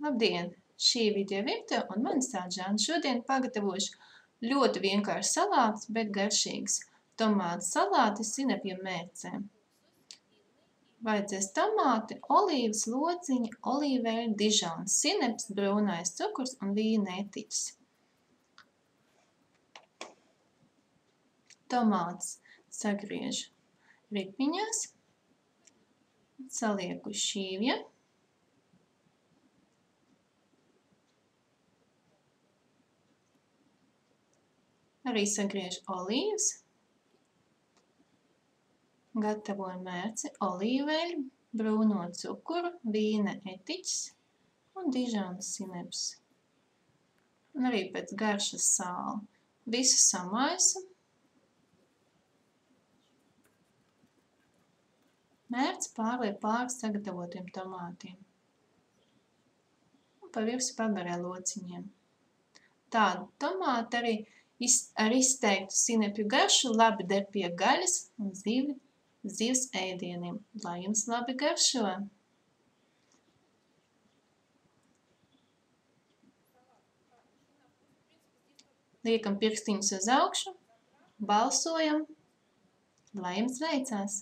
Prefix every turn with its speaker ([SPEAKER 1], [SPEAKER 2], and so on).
[SPEAKER 1] Labdien! Šī video virtuve un mani sauc Žana. Šodien pagatavošu ļoti vienkārši salātus, bet garšīgs. Tomātu salāti sinepju mērcēm. Vajadzēs tomāti, olīvas, lociņi, olīveļa, dižons, sineps, brūnais cukurs un vīna etiķis. Tomātus sagriežu ripiņās, salieku šīvja. Arī sagriežu olīvas, gatavoju mērci, olīveļu, brūno cukuru, vīna etiķis un dižons sineps. Un arī pēc garšas sāli. Visu samaisu. Mērci pārliek pāri sagatavotiem tomātiem. Un pa virsmu pabarē lociņiem. Tādu tomāti arī ar izteiktu sinepju garšu labi der pie gaļas un zivs ēdieniem. Lai jums labi garšo! Liekam pirkstiņus uz augšu, balsojam, lai jums veicās!